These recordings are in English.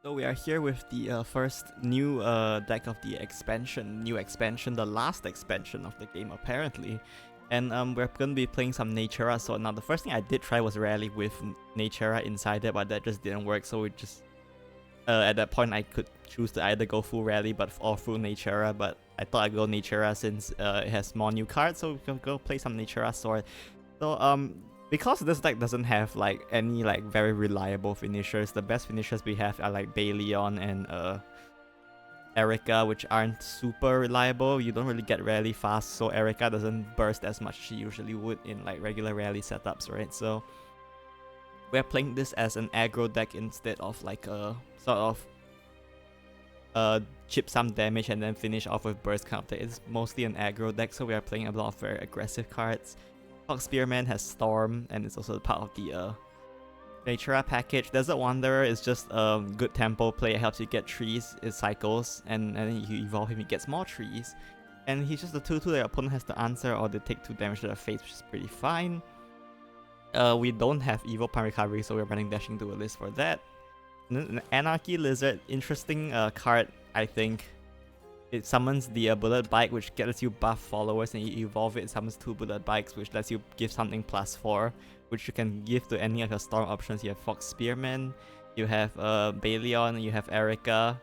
So we are here with the first new deck of the new expansion, the last expansion of the game apparently. And we're going to be playing some Natura Sword. Now the first thing I did try was Rally with Natura inside it, but that just didn't work, so we just... at that point I could choose to either go full Rally or full Natura, but I thought I'd go Natura since it has more new cards, so we can go play some Natura Sword. So because this deck doesn't have like any like very reliable finishers, the best finishers we have are like Baleon and Erica, which aren't super reliable. You don't really get rally fast, so Erica doesn't burst as much as she usually would in like regular rally setups, right? So we're playing this as an aggro deck instead of like a sort of chip some damage and then finish off with burst kind of deck. It's mostly an aggro deck, so we are playing a lot of very aggressive cards. Fox Spearman has Storm, and it's also part of the Natura package. Desert Wanderer is just good tempo play. It helps you get trees, it cycles, and then you evolve him, he gets more trees. And he's just a 2-2 that your opponent has to answer, or they take 2 damage to the face, which is pretty fine. We don't have Evil Palm Recovery, so we're running Dashing Duelist for that. And then an Anarchy Lizard, interesting card, I think. It summons the Bullet Bike, which lets you buff followers, and you evolve it. It summons 2 Bullet Bikes, which lets you give something +4, which you can give to any of your Storm options. You have Fox Spearman, you have Baleon, you have Erica,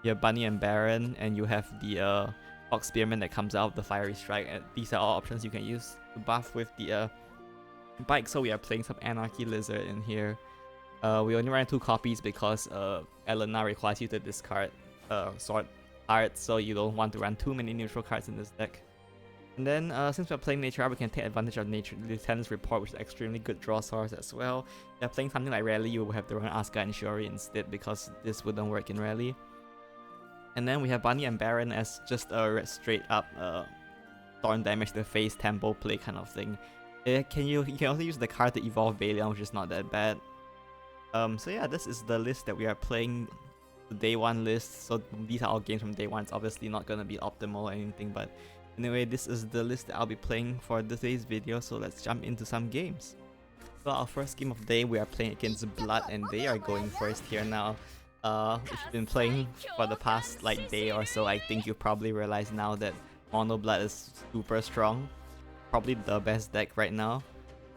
you have Bunny and Baron, and you have the Fox Spearman that comes out of the Fiery Strike. And these are all options you can use to buff with the bike. So we are playing some Anarchy Lizard in here. We only ran 2 copies because Elena requires you to discard sword cards, so you don't want to run too many neutral cards in this deck. And then since we're playing Nature, we can take advantage of Lieutenant's Report, which is extremely good draw source as well. If you're playing something like Rally, you will have to run Asuka and Shiori instead, because this wouldn't work in Rally. And then we have Bunny and Baron as just a straight up thorn damage to the face tempo play kind of thing. You can also use the card to evolve Baleon, which is not that bad. So yeah, this is the list that we are playing. The day 1 list, so these are all games from day 1. It's obviously not gonna be optimal or anything, but anyway, this is the list that I'll be playing for today's video, so let's jump into some games. So our first game of the day, we are playing against Blood, and they are going first here now. If you've been playing for the past like day or so, I think you probably realize now that Mono Blood is super strong. Probably the best deck right now.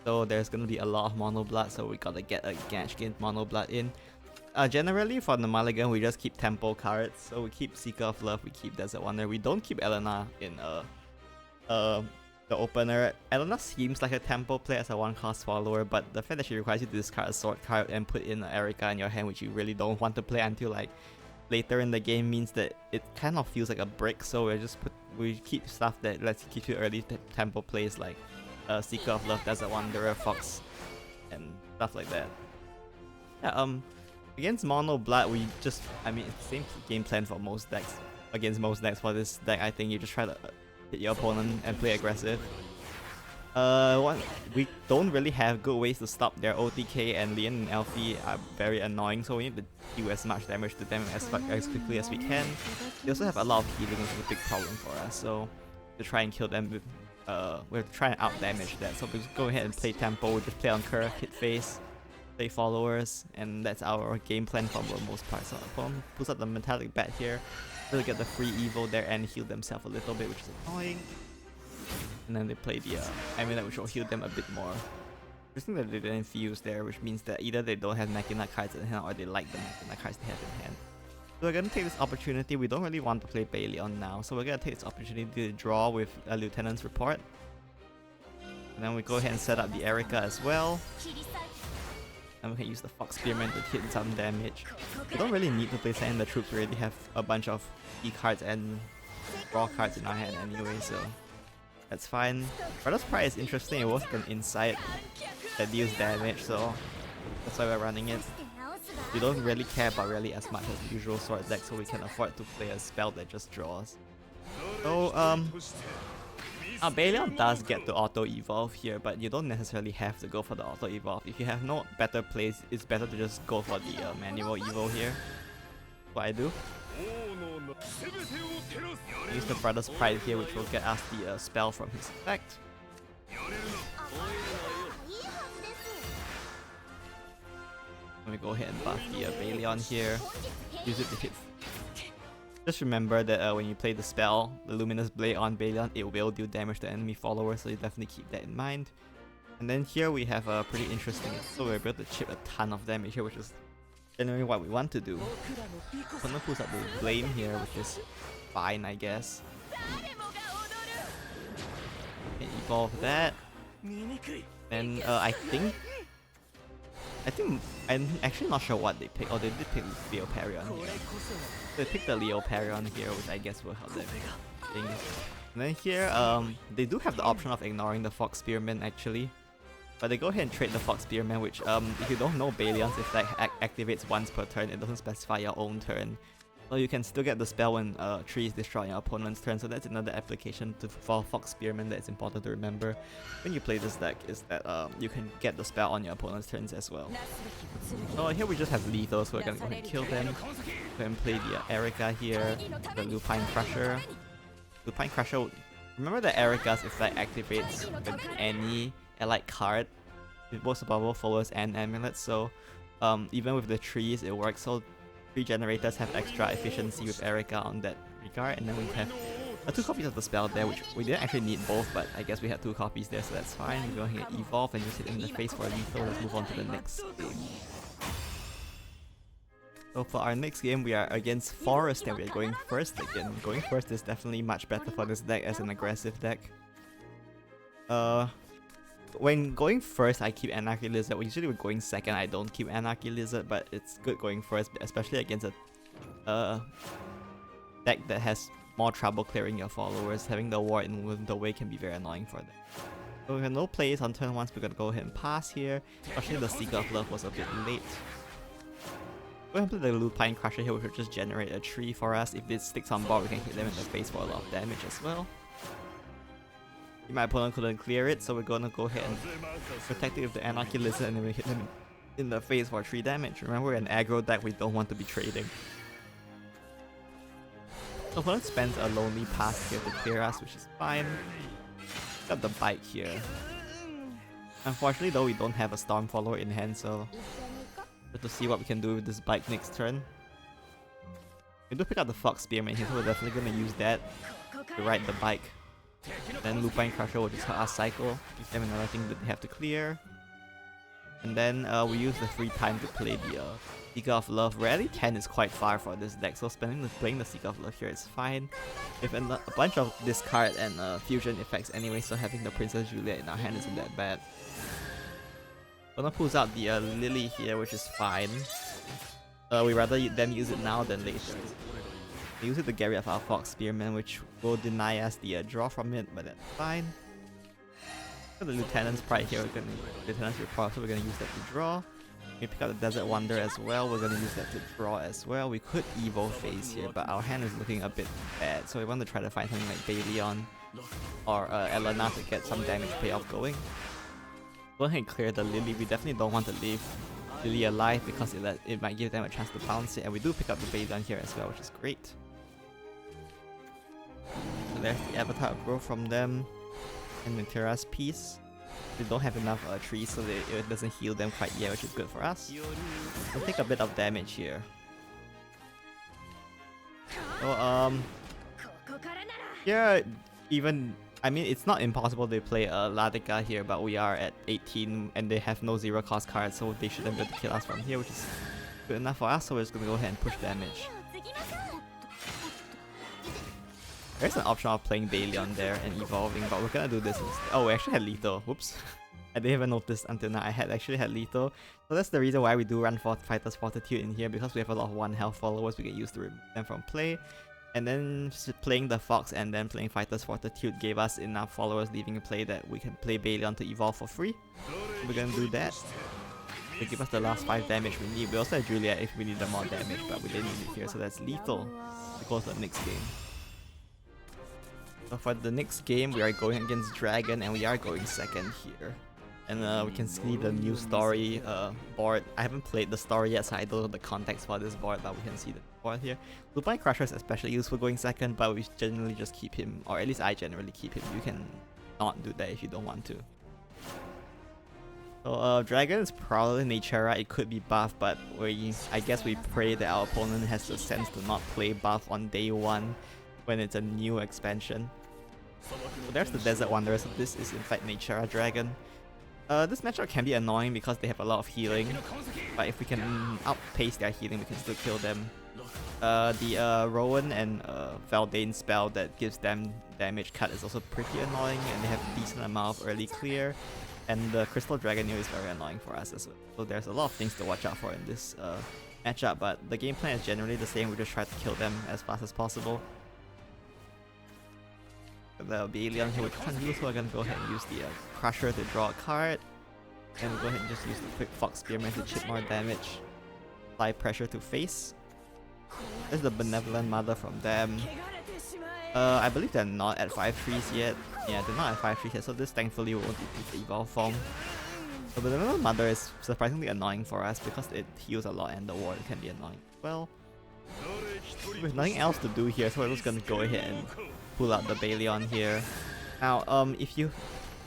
So there's gonna be a lot of Mono Blood, so we gotta get a Gash against Mono Blood in. Generally for the mulligan, we just keep tempo cards. So we keep Seeker of Love, we keep Desert Wanderer. We don't keep Elena in the opener. Elena seems like a tempo play as a 1-cost follower, but the fact that she requires you to discard a sword card and put in Erica in your hand, which you really don't want to play until like later in the game, means that it kind of feels like a brick. So we keep stuff that lets you keep you early tempo plays like Seeker of Love, Desert Wanderer, Fox, and stuff like that. Yeah, against Mono Blood, we just, I mean, it's the same game plan for most decks. Against most decks for this deck, I think you just try to hit your opponent and play aggressive. We don't really have good ways to stop their OTK, and Leon and Elfie are very annoying, so we need to do as much damage to them as quickly as we can. They also have a lot of healing, which is a big problem for us, so to try and kill them, we have to try and out-damage that. So we just go ahead and play tempo, we just play on curve, hit face, play followers, and that's our game plan for the most part. So opponent pulls out the Metallic Bat here, really get the free evil there and heal themselves a little bit, which is annoying. And then they play the Amulet, which will heal them a bit more. Interesting that they didn't fuse there, which means that either they don't have Machina cards in hand or they like the Machina cards they have in hand. So we're gonna take this opportunity. We don't really want to play Baleon now, so we're gonna take this opportunity to draw with a Lieutenant's Report. And then we go ahead and set up the Erica as well. And we can use the Fox Spearman to hit some damage. We don't really need to play Send the Troops. We already have a bunch of E cards and raw cards in our hand anyway, so that's fine. Brother's Pride is interesting. It was an insight that deals damage, so that's why we're running it. We don't really care about Rally as much as the usual sword deck, so we can afford to play a spell that just draws. So Baleon does get to auto-evolve here, but you don't necessarily have to go for the auto-evolve. If you have no better plays, it's better to just go for the manual evo here. What I do. Use the Brother's Pride here, which will get us the spell from his effect. Let me go ahead and buff the Baleon here. Use it to hit. Just remember that when you play the spell, the Luminous Blade on Baleon, it will deal damage to enemy followers, so you definitely keep that in mind. And then here we have a pretty interesting, so we're able to chip a ton of damage here, which is generally what we want to do. Opponent pulls out the Blame here, which is fine, I guess. Can evolve that. And I'm actually not sure what they picked. Oh, they did pick Leoparion here. So they picked the Leoparion here, which I guess will help them. And then here, they do have the option of ignoring the Fox Spearman actually. But they go ahead and trade the Fox Spearman, which if you don't know, Baleon's effect activates once per turn. It doesn't specify your own turn. So you can still get the spell when a tree is destroyed on your opponent's turn, so that's another application for Fox Spearman that's important to remember when you play this deck, is that you can get the spell on your opponent's turns as well. So here we just have lethal, so we're gonna go ahead and kill them. Go ahead and play the Erica here, the Lupine Crusher. Lupine Crusher, remember that Erica's effect activates with any allied card with both survivable followers and amulets, so even with the trees it works. So tree generators have extra efficiency with Erica on that regard, and then we have 2 copies of the spell there, which we didn't actually need both, but I guess we had 2 copies there, so that's fine. We're going to evolve and just hit in the face for a lethal. Let's move on to the next game. So for our next game, we are against Forest and we are going first again. Going first is definitely much better for this deck as an aggressive deck. When going first, I keep Anarchy Lizard. Usually when going second, I don't keep Anarchy Lizard, but it's good going first, especially against a deck that has more trouble clearing your followers. Having the ward in the way can be very annoying for them. So we have no plays on turn 1, so we're gonna go ahead and pass here. Especially the Seeker of Love was a bit late. Go ahead and play the Lupine Crusher here, which will just generate a tree for us. If this sticks on board, we can hit them in the face for a lot of damage as well. My opponent couldn't clear it, so we're gonna go ahead and protect it with the Anarchy Lizard, and then we hit them in the face for 3 damage. Remember, we're an aggro deck, we don't want to be trading. So opponent spends a Lonely Pass here to clear us, which is fine. Got the Bite here. Unfortunately though, we don't have a Storm Follower in hand, so just to see what we can do with this Bite next turn. We do pick up the Fox Spearman here, so we're definitely gonna use that to ride the bike. Then Lupine Crusher will just help us cycle, give them another thing that they have to clear. And then we use the free time to play the Seeker of Love. Rarely 10 is quite far for this deck, so playing the Seeker of Love here is fine. We have a bunch of discard and fusion effects anyway, so having the Princess Juliet in our hand isn't that bad. Gonna pulls out the Lily here, which is fine. We rather them use it now than later. We use it to get rid of our Fox Spearman, which will deny us the draw from it, but that's fine. For the Lieutenant's Pride here, Lieutenant's Report, so we're gonna use that to draw. We pick up the Desert Wonder as well, we're gonna use that to draw as well. We could Evo phase here, but our hand is looking a bit bad, so we want to try to find something like Baleon or Elena to get some damage payoff going. Go ahead and clear the Lily. We definitely don't want to leave Lily alive because it might give them a chance to bounce it, and we do pick up the Baleon here as well, which is great. So there's the Avatar Growth from them, and Natura's Piece. They don't have enough trees, so it doesn't heal them quite yet, which is good for us. We'll take a bit of damage here. So here, I mean, it's not impossible to play Ladica here, but we are at 18 and they have no 0 cost cards, so they shouldn't be able to kill us from here, which is good enough for us, so we're just gonna go ahead and push damage. There's an option of playing Baleon there and evolving, but we're gonna do this instead. Oh, we actually had lethal. Whoops. I didn't even notice until now I actually had lethal. So that's the reason why we do run Fighter's Fortitude in here, because we have a lot of 1 health followers we can use to remove them from play. And then playing the Fox and then playing Fighter's Fortitude gave us enough followers leaving in play that we can play Baleon to evolve for free. So we're gonna do that. They give us the last 5 damage we need. We also have Juliet if we need the more damage, but we didn't need it here, so that's lethal. We go to the next game. So for the next game, we are going against Dragon and we are going second here. And we can see the new story board. I haven't played the story yet, so I don't know the context for this board, but we can see the board here. Lupine Crusher is especially useful going second, but we generally just keep him, or at least I generally keep him. You can not do that if you don't want to. So Dragon is probably Natura, it could be buff, but I guess we pray that our opponent has the sense to not play buff on day 1 when it's a new expansion. So there's the Desert Wanderer, so this is in fact Natura Dragon. This matchup can be annoying because they have a lot of healing, but if we can outpace their healing, we can still kill them. The Rowan and Valdane spell that gives them damage cut is also pretty annoying, and they have a decent amount of early clear. And the Crystal Dragon is very annoying for us as well. So there's a lot of things to watch out for in this matchup, but the game plan is generally the same. We just try to kill them as fast as possible. The Balion here we can't use, so we're gonna go ahead and use the Crusher to draw a card. And we'll go ahead and just use the quick Fox Spearman to chip more damage. Apply pressure to face. There's the Benevolent Mother from them. I believe they're not at 5-3s yet. Yeah, they're not at 5-3s yet, so this thankfully won't defeat the Evolve form. So the Benevolent Mother is surprisingly annoying for us because it heals a lot and the ward can be annoying. Well, with nothing else to do here, so we're just gonna go ahead and pull out the Balion here. Now, if you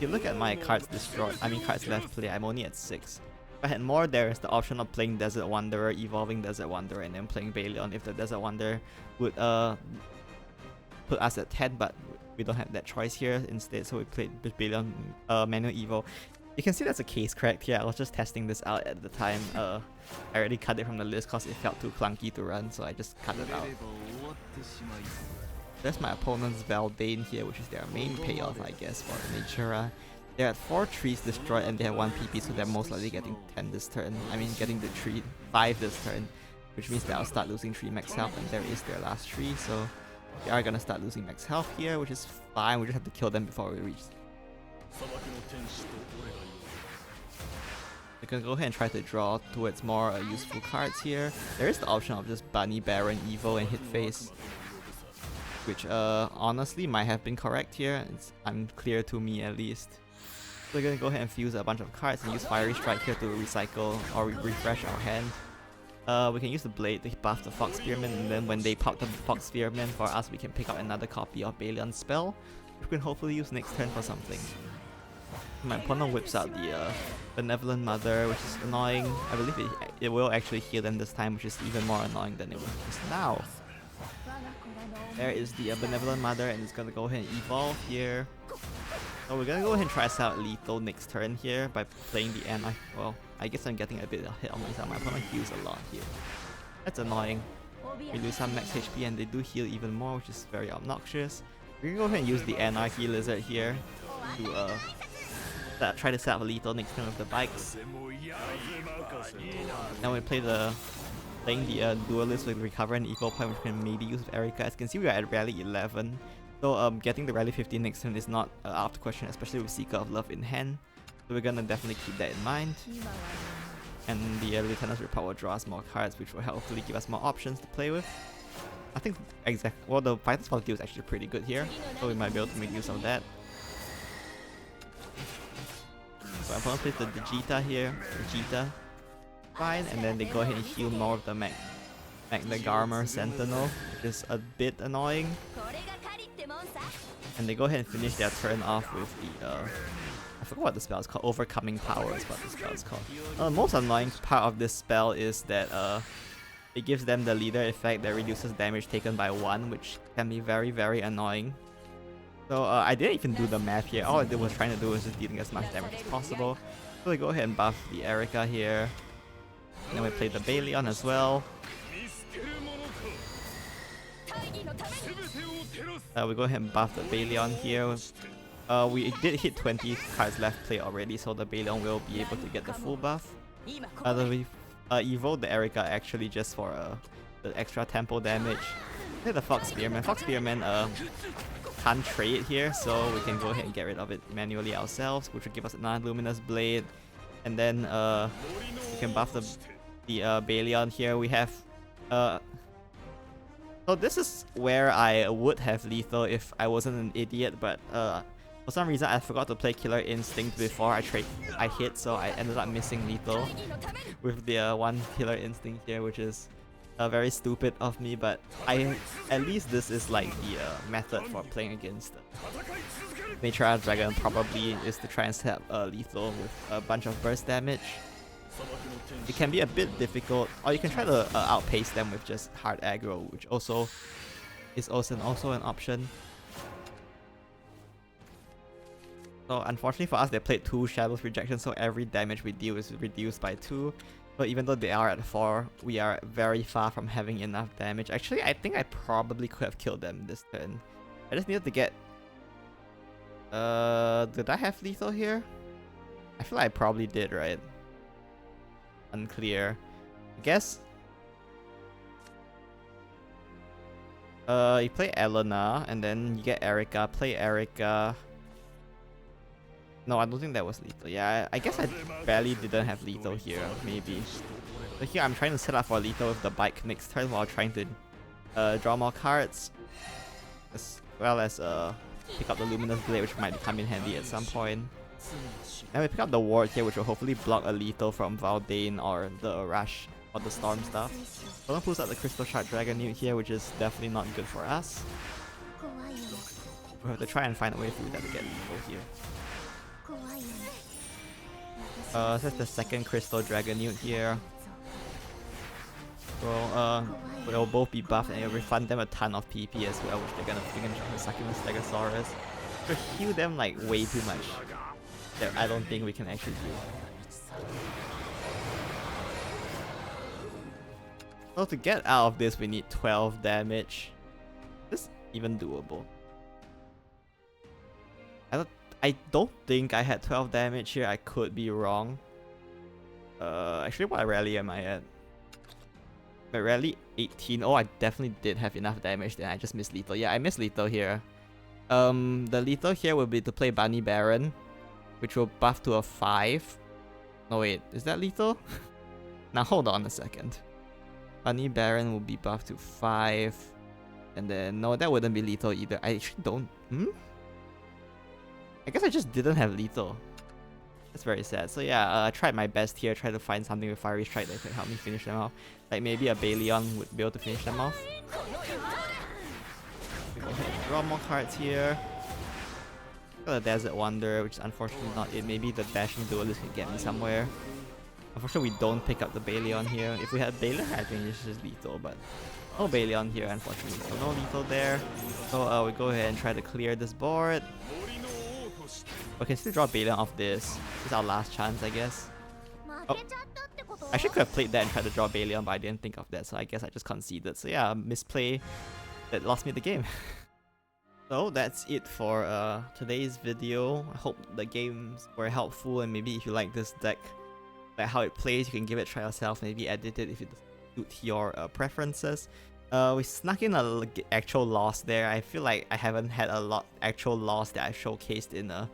look at my cards destroyed, cards left play, I'm only at 6. If I had more, there is the option of playing Desert Wanderer, evolving Desert Wanderer, and then playing Balion if the Desert Wanderer would put us at 10, but we don't have that choice here instead, so we played Balion Manual Evo. You can see that's a case correct here. I was just testing this out at the time. I already cut it from the list because it felt too clunky to run, so I just cut it out. There's my opponent's Valdane here, which is their main payoff, I guess, for Natura. They're at 4 trees destroyed and they have 1 PP, so they're most likely getting 10 this turn. Getting the 5 this turn, which means they'll start losing 3 max health, and there is their last tree, so they are gonna start losing max health here, which is fine. We just have to kill them before we reach. We can go ahead and try to draw towards more useful cards here. There is the option of just Bunny, Baron, Evo, and hit face, which honestly might have been correct here. It's unclear to me at least. So we're gonna go ahead and fuse a bunch of cards and use Fiery Strike here to recycle or refresh our hand. We can use the Blade to buff the Fox Spearman, and then when they pop the Fox Spearman for us, we can pick up another copy of Balion's spell, which we can hopefully use next turn for something. My opponent whips out the Benevolent Mother, which is annoying. I believe it will actually heal them this time, which is even more annoying than it was just now. There is the Benevolent Mother, and it's gonna go ahead and evolve here. So we're gonna go ahead and try out lethal next turn here by playing the end. Well, I guess I'm getting a bit of hit on myself. My opponent heals a lot here. That's annoying. We lose some max HP and they do heal even more, which is very obnoxious. We're gonna go ahead and use the Anarchy Lizard here to try to set up a lethal next turn with the bikes. Now we play playing the Duelist with Recover and Equal Point, which we can maybe use with Erica. As you can see, we are at Rally 11. So getting the Rally 15 next turn is not out of question, especially with Seeker of Love in hand. So we're gonna definitely keep that in mind. And the Lieutenant's Report will draw us more cards, which will hopefully give us more options to play with. I think the Fighter's Quality is actually pretty good here, so we might be able to make use of that. So I'm gonna play the Vegeta here, fine, and then they go ahead and heal more of the Magna Garmer Sentinel, which is a bit annoying. And they go ahead and finish their turn off with the I forgot what the spell is called. Overcoming Power is what the spell is called. The most annoying part of this spell is that it gives them the leader effect that reduces damage taken by 1, which can be very, very annoying. So I didn't even do the math here. All I did was trying to do was just dealing as much damage as possible. So we go ahead and buff the Erica here. And then we play the Balion as well. We go ahead and buff the Balion here. We did hit 20 cards left play already, so the Balion will be able to get the full buff. We evolved the Erica actually just for the extra tempo damage. Hit the Fox Spearman. Fox Spearman can't trade here, so we can go ahead and get rid of it manually ourselves, which will give us another Luminous Blade. And then we can buff the Balion here. We have so this is where I would have lethal if I wasn't an idiot, but for some reason I forgot to play Killer Instinct before I hit, so I ended up missing lethal with the one Killer Instinct here, which is very stupid of me, but at least this is like the method for playing against Natura Dragon probably is to try and set up lethal with a bunch of burst damage. It can be a bit difficult, or you can try to outpace them with just hard aggro, which also is also an option. So unfortunately for us, they played 2 Shadow's Rejection, so every damage we deal is reduced by 2. So even though they are at 4, we are very far from having enough damage. Actually, I think I probably could have killed them this turn. I just needed to get... did I have lethal here? I feel like I probably did, right? Unclear. I guess... you play Elena, and then you get Erica. Play Erica. No, I don't think that was lethal. Yeah, I guess I barely didn't have lethal here, maybe. So here I'm trying to set up for lethal with the bike next turn while trying to draw more cards. As well as pick up the Luminous Blade, which might come in handy at some point. Then we pick up the ward here, which will hopefully block a lethal from Valdane or the Rush or the Storm stuff. Someone pulls out the Crystal Shard Dragon Newt here, which is definitely not good for us. We'll have to try and find a way through that to get lethal here. So that's the second Crystal Dragon Newt here. So they'll both be buffed and it'll refund them a ton of PP as well, which they're gonna finish on the Succulent Stegosaurus. To heal them like way too much that I don't think we can actually do. So to get out of this, we need 12 damage. This is even doable. I don't think I had 12 damage here. I could be wrong. Actually, what rally am I at? My rally 18. Oh, I definitely did have enough damage then. I just missed lethal. Yeah, I missed lethal here. The lethal here will be to play Bunny Baron, which will buff to a 5. No wait, is that lethal? Now hold on a second. Bunny Baron will be buffed to 5. And then, no, that wouldn't be lethal either. I actually don't... I guess I just didn't have lethal. That's very sad. So yeah, I tried my best here. Tried to find something with Fiery Strike that could help me finish them off. Like maybe a Baleon would be able to finish them off. We go ahead and draw more cards here. Got a Desert Wonder, which is unfortunately not it. Maybe the Dashing Duelist can get me somewhere. Unfortunately, we don't pick up the Baleon here. If we had Baleon, I think it's just lethal, but no Baleon here, unfortunately. So no lethal there. So we go ahead and try to clear this board. We can still draw Baleon off this. This is our last chance, I guess. Oh. I actually could have played that and tried to draw Baleon, but I didn't think of that, so I guess I just conceded. So yeah, misplay that lost me the game. So that's it for today's video. I hope the games were helpful, and maybe if you like this deck, like how it plays, you can give it a try yourself, maybe edit it if it suits your preferences. We snuck in an actual loss there. I feel like I haven't had a actual loss that I showcased in a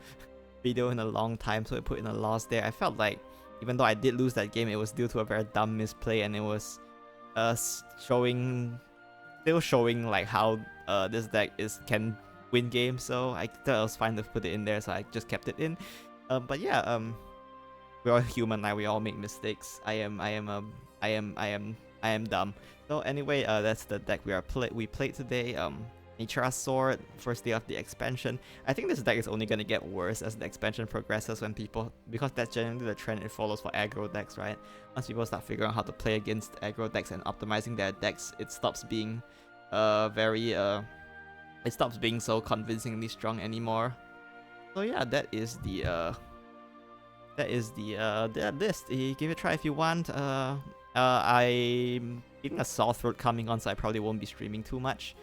video in a long time, so I put in a loss there. I felt like even though I did lose that game, it was due to a very dumb misplay, and it was still showing like how this deck can win games. So I thought it was fine to put it in there, so I just kept it in. But yeah, we're all human, like we all make mistakes. I am dumb. So anyway, that's the deck we played today. Natura Sword, first day of the expansion. I think this deck is only gonna get worse as the expansion progresses because that's generally the trend it follows for aggro decks, right? Once people start figuring out how to play against aggro decks and optimizing their decks, it stops being it stops being so convincingly strong anymore. So yeah, that is the list. Give it a try if you want. I'm getting a sore throat coming on, so I probably won't be streaming too much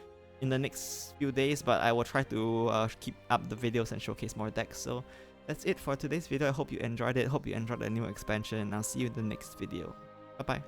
in the next few days, but I will try to keep up the videos and showcase more decks. So that's it for today's video. I hope you enjoyed it. Hope you enjoyed the new expansion, and I'll see you in the next video. Bye bye.